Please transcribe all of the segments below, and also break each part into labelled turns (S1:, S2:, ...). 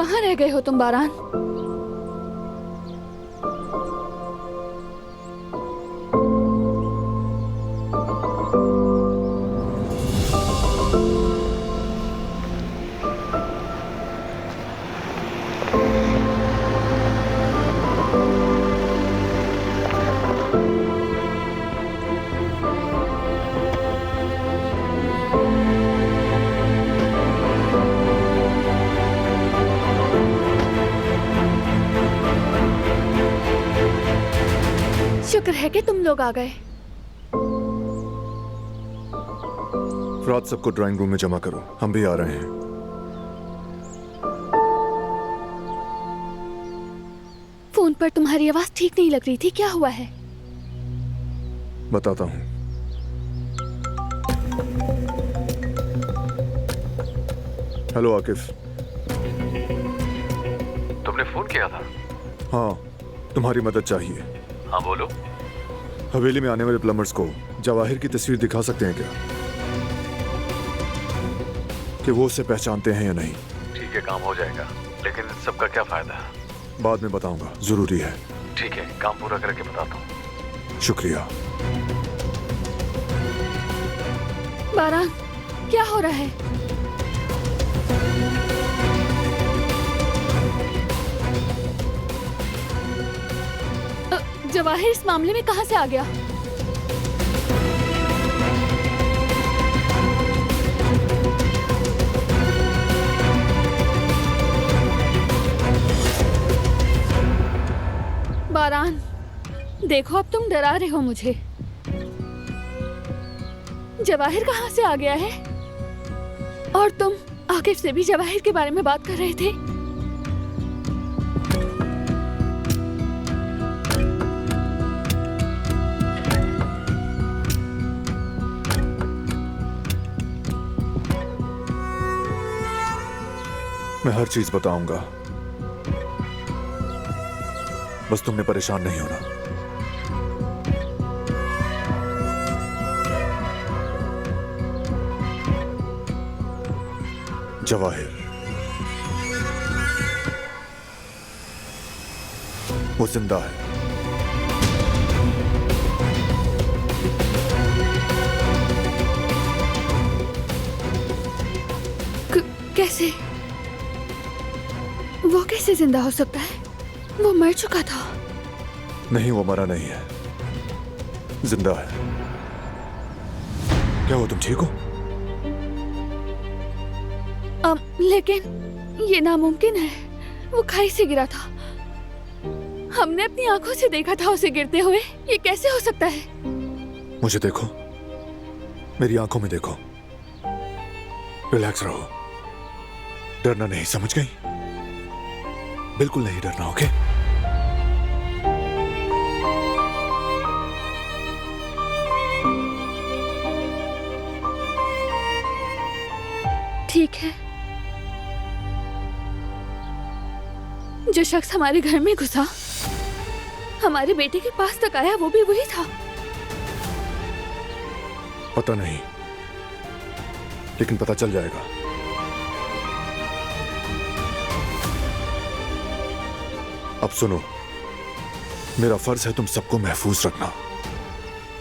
S1: कहाँ रह गए हो तुम बारान? शुक्र है कि तुम लोग आ गए।
S2: रात सबको ड्राइंग रूम में जमा करो, हम भी आ रहे हैं।
S1: फोन पर तुम्हारी आवाज ठीक नहीं लग रही थी, क्या हुआ है?
S2: बताता हूं। हेलो आकिफ।
S3: तुमने फोन किया था?
S2: हाँ, तुम्हारी मदद चाहिए।
S3: हाँ बोलो।
S2: हवेली में आने वाले प्लम्बर्स को जवाहिर की तस्वीर दिखा सकते हैं क्या, कि वो उसे पहचानते हैं या नहीं?
S3: ठीक है, काम हो जाएगा, लेकिन इन सबका क्या फायदा?
S2: बाद में बताऊंगा, जरूरी है।
S3: ठीक है, काम पूरा करके बताता हूँ।
S2: शुक्रिया।
S1: बारान, क्या हो रहा है? जवाहिर इस मामले में कहां से आ गया? बारान, देखो अब तुम डरा रहे हो मुझे। जवाहिर कहां से आ गया है? और तुम आकिफ से भी जवाहिर के बारे में बात कर रहे थे?
S2: मैं हर चीज बताऊंगा, बस तुमने परेशान नहीं होना। जवाहिर वो जिंदा है।
S1: कैसे? वो कैसे जिंदा हो सकता है? वो मर चुका था।
S2: नहीं, वो मरा नहीं है, जिंदा है। क्या हो, तुम ठीक हो?
S1: लेकिन ये नामुमकिन है। वो खाई से गिरा था, हमने अपनी आंखों से देखा था उसे गिरते हुए। ये कैसे हो सकता है?
S2: मुझे देखो, मेरी आंखों में देखो। रिलैक्स रहो, डरना नहीं, समझ गई? बिल्कुल नहीं डरना, ओके?
S1: ठीक है। जो शख्स हमारे घर में घुसा, हमारे बेटे के पास तक आया, वो भी वही था।
S2: पता नहीं, लेकिन पता चल जाएगा। अब सुनो, मेरा फर्ज है तुम सबको महफूज रखना।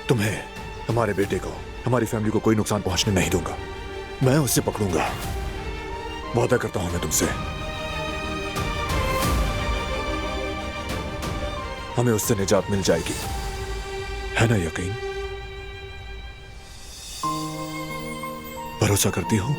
S2: तुम्हें, हमारे बेटे को, हमारी फैमिली को कोई नुकसान पहुंचने नहीं दूंगा। मैं उसे पकड़ूंगा, वादा करता हूं मैं तुमसे। हमें उससे निजात मिल जाएगी, है ना यकीन? भरोसा करती हो?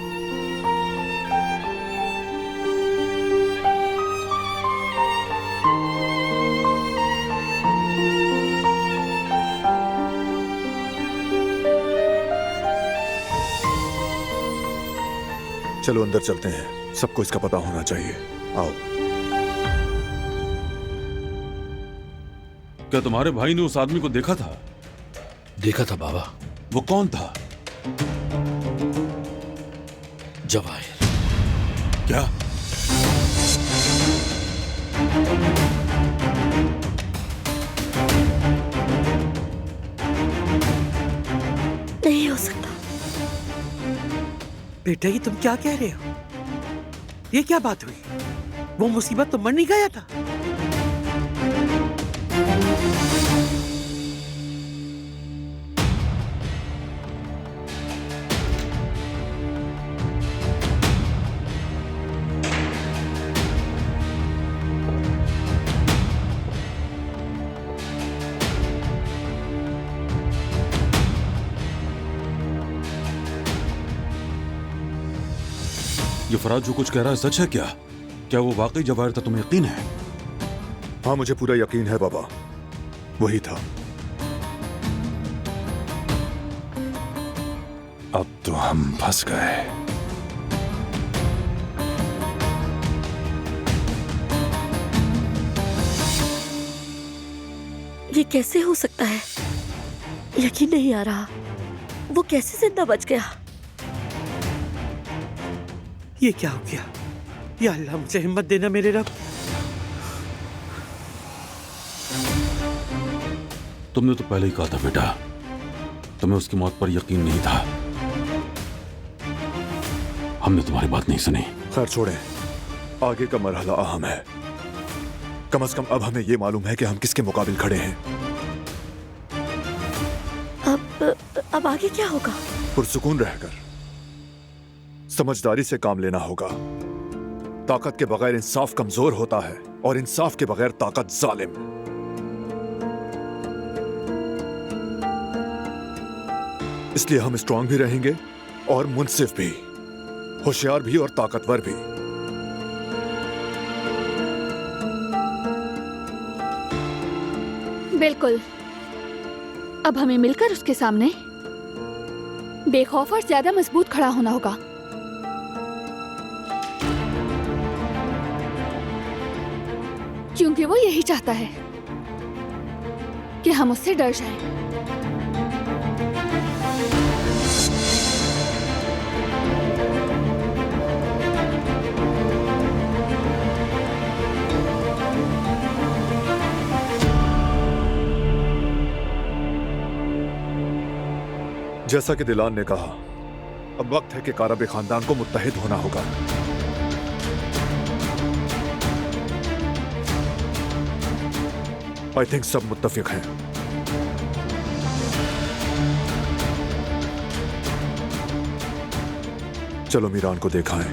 S2: चलो अंदर चलते हैं, सबको इसका पता होना चाहिए। आओ।
S4: क्या तुम्हारे भाई ने उस आदमी को देखा था?
S5: देखा था बाबा।
S4: वो कौन था?
S5: जवाहिर।
S4: क्या?
S1: नहीं हो सकता।
S6: बेटा, ये तुम क्या कह रहे हो? ये क्या बात हुई? वो मुसीबत तो मर नहीं गया था।
S4: ये फराज जो कुछ कह रहा है सच है क्या? क्या वो वाकई जवाहिर था? तुम्हें यकीन है?
S2: हाँ, मुझे पूरा यकीन है बाबा, वही था। अब तो हम फंस गए।
S7: ये कैसे हो सकता है? यकीन नहीं आ रहा। वो कैसे जिंदा बच गया?
S6: ये क्या हो गया? या अल्लाह, मुझे हिम्मत देना मेरे रब।
S4: तुमने तो पहले ही कहा था बेटा, तुम्हें उसकी मौत पर यकीन नहीं था। हमने तुम्हारी बात नहीं सुनी।
S2: खैर छोड़ें, आगे का मरहला अहम है। कम से कम अब हमें यह मालूम है कि हम किसके मुकाबिल खड़े हैं।
S7: अब आगे क्या होगा?
S2: पुरसुकून रहकर समझदारी से काम लेना होगा। ताकत के बगैर इंसाफ कमजोर होता है और इंसाफ के बगैर ताकत जालिम। इसलिए हम स्ट्रांग भी रहेंगे और मुनसिफ भी, होशियार भी और ताकतवर भी।
S1: बिल्कुल। अब हमें मिलकर उसके सामने बेखौफ और ज्यादा मजबूत खड़ा होना होगा। क्योंकि वो यही चाहता है कि हम उससे डर जाएं।
S2: जैसा कि दिलान ने कहा, अब वक्त है कि कारबे खानदान को मुत्तहिद होना होगा। आई थिंक सब मुत्तफिक हैं। चलो मीरान को दिखाएं।